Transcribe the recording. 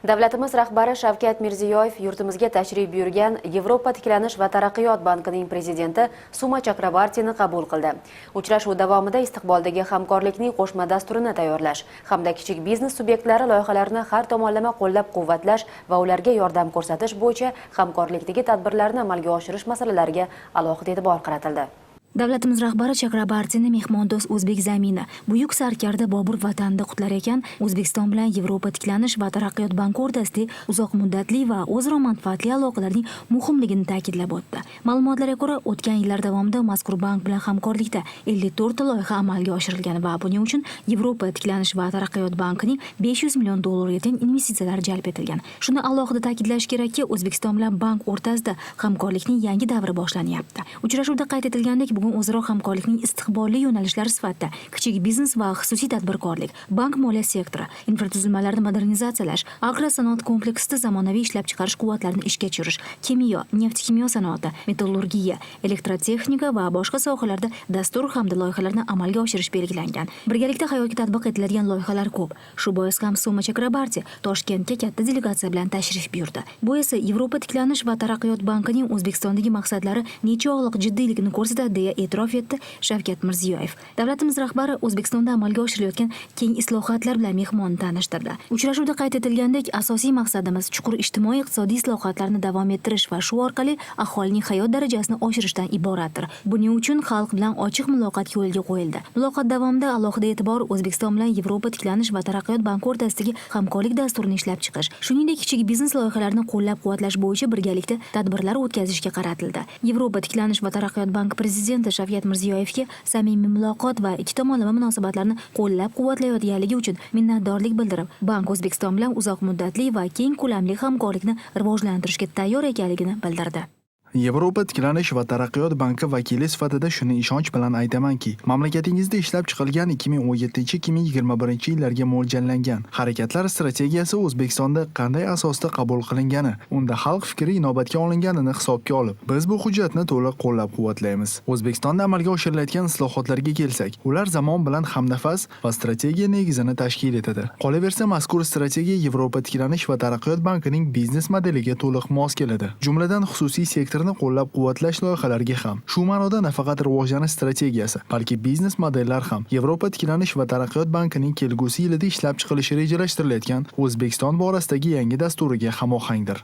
Davlatimiz rahbari Shavkat Mirziyoyev yurtimizga tashrif buyurgan Yevropa tiklanish va taraqqiyot bankining prezidenti Suma Chakrabartini qabul qildi. Uchrashuv davomida istiqboldagi hamkorlikning qo'shma dasturini tayyorlash hamda kichik biznes subyektlari loyihalarini har tomonlama qo'llab-quvvatlash va ularga yordam ko'rsatish bo'yicha hamkorlikdagi tadbirlarni amalga oshirish masalalariga alohida e'tibor qaratildi. Davlatimiz rahbari Chakrabartini mehmondo'st o'zbek zamini buyuk sarkarda Bobur vatanida qutlar ekan, O'zbekiston bilan Yevropa tiklanish va taraqqiyot banki o'rtasida uzoq muddatli va o'zaro manfaatli aloqalarning muhimligini ta'kidlab o'tdi. Ma'lumotlarga ko'ra, o'tgan yillar davomida mazkur bank bilan hamkorlikda 54 ta loyiha amalga oshirilgan va buning uchun Yevropa tiklanish va taraqqiyot bankining 500 million dollarga teng investitsiyalar jalb etilgan. Shuni alohida ta'kidlash kerakki, O'zbekiston bilan bank o'rtasida hamkorlikning yangi davri boshlanyapti. Uchrashuvda qayd etilgandek, bugun o'zaro hamkorlikning istiqbolli yo'nalishlari sifatida kichik biznes va xususiy tadbirkorlik, bank moliya sektori, infratuzilmalarni modernizatsiyalash, agrosanoat kompleksida zamonaviy ishlab chiqarish quvvatlarini ishga tushirish, kimyo, neft-kimyo sanoati, metallurgiya, elektrotexnika va boshqa sohalarda dastur hamda loyihalarni amalga oshirish belgilangan. Birgalikda hayotga tatbiq etiladigan loyihalar ko'p. Shu bois ham Suma Chakrabarti Toshkentga katta delegatsiya bilan tashrif buyurdi. Bu esa Yevropa tiklanish va taraqqiyot bankining O'zbekistondagi maqsadlari nechog'liq jiddiyligini ko'rsatadi deya e'tirof etdi Shavkat Mirziyoyev. Davlatimiz rahbari O'zbekistonda amalga oshirilayotgan keng islohotlar bilan mehmonni tanishtirdi. Uchrashuvda qayd etilgandek, asosiy maqsadimiz chuqur ijtimoiy-iqtisodiy islohotlarni davom ettirish va shu orqali aholining hayot darajasini oshirishdan iboratdir. Buning uchun xalq bilan ochiq muloqot yo'lga qo'yildi. Muloqot davomida alohida e'tibor O'zbekiston bilan Yevropa tiklanish va taraqqiyot banki o'rtasidagi hamkorlik dasturini ishlab chiqish, shuningdek kichik biznes loyihalarini qo'llab-quvvatlash bo'yicha birgalikda tadbirlar o'tkazishga qaratildi. Yevropa tiklanish va taraqqiyot banki prezidenti Shavkat Mirziyoyevga samimiy muloqot va ikki tomonlama munosabatlarni qo'llab-quvvatlayotganligi uchun minnatdorlik bildirib, bank O'zbekiston bilan uzoq muddatli va keng ko'lamli hamkorlikni rivojlantirishga tayyor ekanligini bildirdi. Yevropa tiklanish va taraqqiyot banki vakili sifatida shuni ishonch bilan aytamanki, mamlakatingizda ishlab chiqilgan 2017-2021 yillarga mo'ljallangan harakatlar strategiyasi O'zbekistonda qanday asosda qabul qilingani, unda xalq fikri inobatga olinganini hisobga olib, biz bu hujjatni to'liq qo'llab-quvvatlaymiz. O'zbekistonda amalga oshirilayotgan islohotlarga kelsak, ular zamon bilan hamnafas va strategiya negizini tashkil etadi. Qolaversa, mazkur strategiya Yevropa tiklanish va taraqqiyot bankining biznes modeliga to'liq mos keladi. Jumladan, xususiy sektor qo'llab-quvvatlash loyihalariga ham. Shu ma'noda nafaqat rivojlanish strategiyasi, balki biznes modellar ham Yevropa tiklanish va taraqqiyot bankining kelgusi yilida ishlab chiqilishi rejalashtirilayotgan O'zbekiston borasidagi yangi dasturiga hamohangdir.